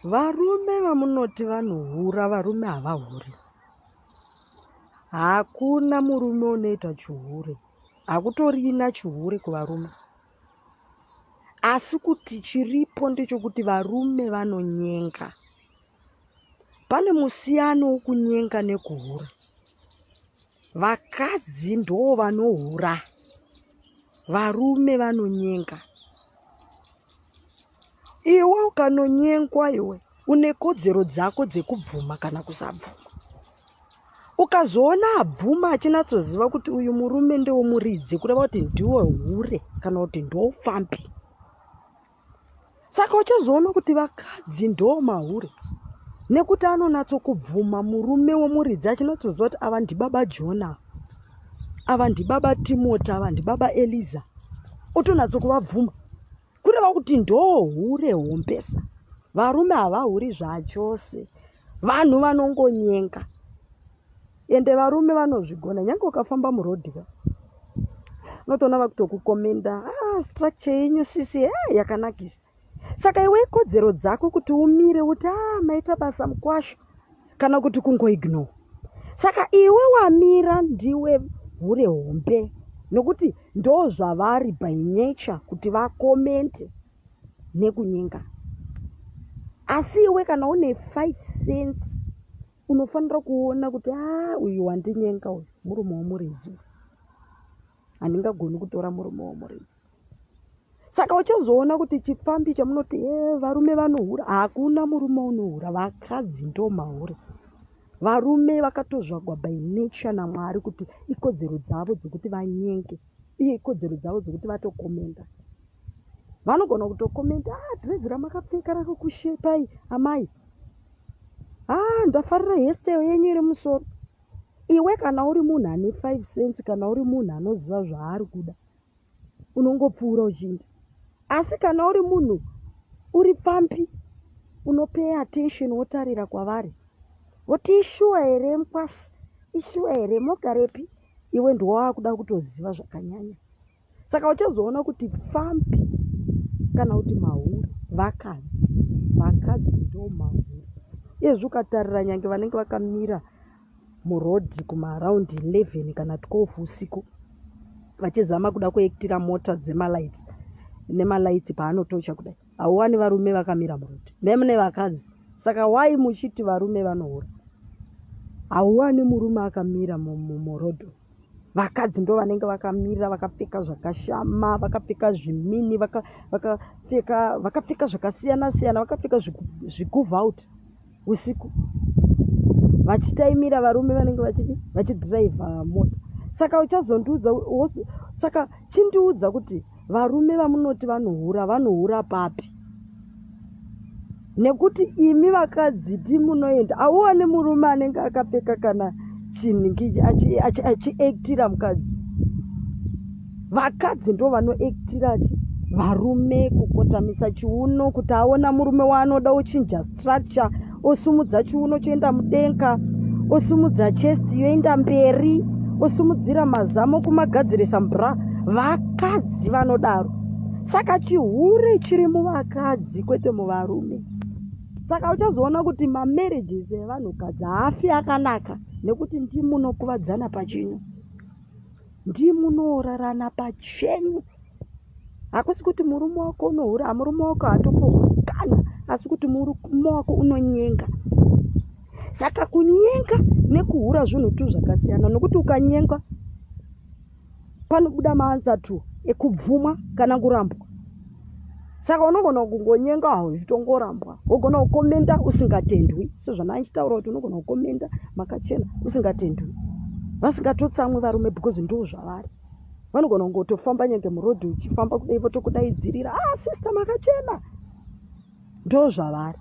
Varume vamunoti vanohura, varume havahuri. Hakuna murume unoita chihure. Hakutorina chihure kuvarume. Asi kuti chiripo ndechekuti varume vanonyenga. Pane musiyano wokunyenga nekuhura. Vakadzi ndo vanohura. Varume vanonyenga. Iwe ukanonyengwa iwe une kodzero dzako dzekubvuma kana kusabvuma. Ukazoona abvuma achinatsoziva kuti uyu murume ndewomuridzi kureva kuti ndiwe hure kana kuti ndopfambi. Saka uchazoona kuti vakadzi ndo mahure nekuti anonatsokubvuma murume womuridzi achinatsoziva kuti ava ndibaba Jona, ava ndibaba Timoti, ava ndibaba Eliza. Utonatsokuvabvuma kureva kuti ndo hure hombesa. Varume havahuri zvachose. Vanhu vanongonyenga. Ende varume vanozvigona. Nyange ukafamba murodhika unotoona vakutokukomenda, structure yenyu sisi yakanakisa. Saka iwe kodzero dzako kuti umire uti maita basa mukwasho kana kuti kungoignore. Saka iwe wamira ndiwe hure hombe nokuti ndo zvavari by nature kuti vakomente nekunyenga. Asi iwe kana une 5 cents unofanira kuona kuti uyu wandinyenga uyu murume womuridzi. Handingagoni kutora murume womuridzi. Saka uchazoona kuti chifambi chamunoti varume vanohura, hakuna murume unohura. Vakadzi ndo mahure. Varume vakatozvagwa by nature naMwari kuti ikodzero dzavo dzokuti vanyenge, uye ikodzero dzavo dzokuti vatokomenda. Vanogona kutokomenda, dhirezi ramakapfeka rakakushepai amai, ndafarira hesiteyo yenyu iri musoro. Iwe kana uri munhu ane 5 cents, kana uri munhu anoziva zvaari kuda, unongopfuura uchiinda. Asi kana uri munhu uri pambi, unopay attention, wotarira kwavari, woti ishuwa here mukwasha, ishuwa here mogarepi, iwe ndowakuda kutoziva zvakanyanya. Saka uchazoona kuti pambi kana kuti mahure vakadzi ndo mahure. Izvi ukatarira nyange vanenge vakamira murodhi kumaraundi 11 kana 12 usiku vachizama kuda kuektira mota dzemalights nemalights paanotocha kudai, hauwani varume vakamira murodhi, memune vakadzi. Saka wai muchiti varume vanohura? Hauwani murume akamira murodhi. Vakadzi ndo vanenge vakamira vakapfeka zvakashama, vakapfeka zvimini, vakapfeka zvakasiyana siyana, vakapfeka zviguvhauti usiku vachitaimira varume vanenge vachidhiraivha mota. Saka uchazondiudza, saka chindiudza kuti varume vamunoti vanohura papi? Nekuti imi vakadzi timunoenda, hauwani murume anenge akapfeka kana chinhingi achiektira mukadzi. Vakadzi ndo vanoektira varume, kukotamisa chiuno kuti aona murume waanoda, ochinja structure, osumudza chiuno choenda mudenga, osumudza chest yoenda mberi, osumudzira mazamo kumagadzirisa mbra. Vakadzi vanodaro. Saka chihure chiri muvakadzi kwete muvarume. Saka uchazoona kuti mamarriages evanhukadzi haafi akanaka, nekuti ndimunokuvadzana pachenyu, ndimunorarana pachenyu. Hakusi kuti murume wako unohura, murume wako hatopohurikana, asi kuti murume wako unonyenga. Saka kunyenga nekuhura zvinhu tu zvakasiyana, nokuti ukanyenga panobuda maanza tu ekubvumwa kana kurambwa. Saka unogona kungonyenga uchitongorambwa, wogona kukomenda usingatendwi, sezvana anchitaura kuti unogona kukomenda makachena usingatendwi. Vasingatotsamwe varume because ndo zvavari. Vanogona kungotofamba nyange murodhi uchifamba kudai votokudaidzirira, sister makachena, ndo zvavari.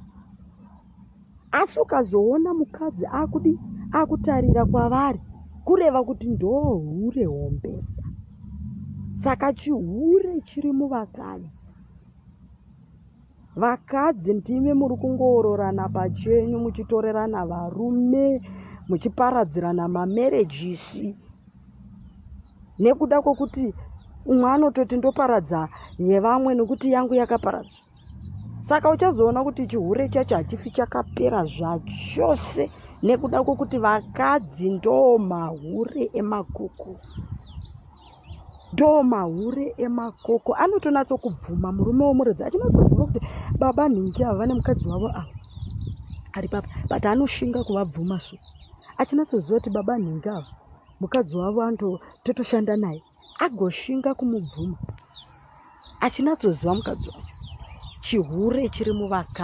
Asi ukazoona mukadzi akutarira kwavari, kureva kuti ndo hure hombesa. Saka chihure chiri muvakadzi. Vakadzi ndimi muri kungoororana pachenyu, muchitorerana varume, muchiparadzirana mamarriages, nekuda kwokuti umwe anototi ndoparadza yevamwe nekuti yangu yakaparadza. Saka uchazoona kuti chihure chacho hachifi chakapera zvachose nekuda kwokuti vakadzi ndo mahure emakoko. Ndo mahure emakoko. Anotonatso kubvuma murume womuridzi achinatsoziva kuti baba nhingi ava vane mukadzi wavo ava ari papa, but anoshinga kuvabvuma su. Achinatsoziva kuti baba nhingi ava mukadzi wavo totoshanda naye, agoshinga kumubvuma achinatsoziva mukadzi wacho. Chihure chiri muvakadzi.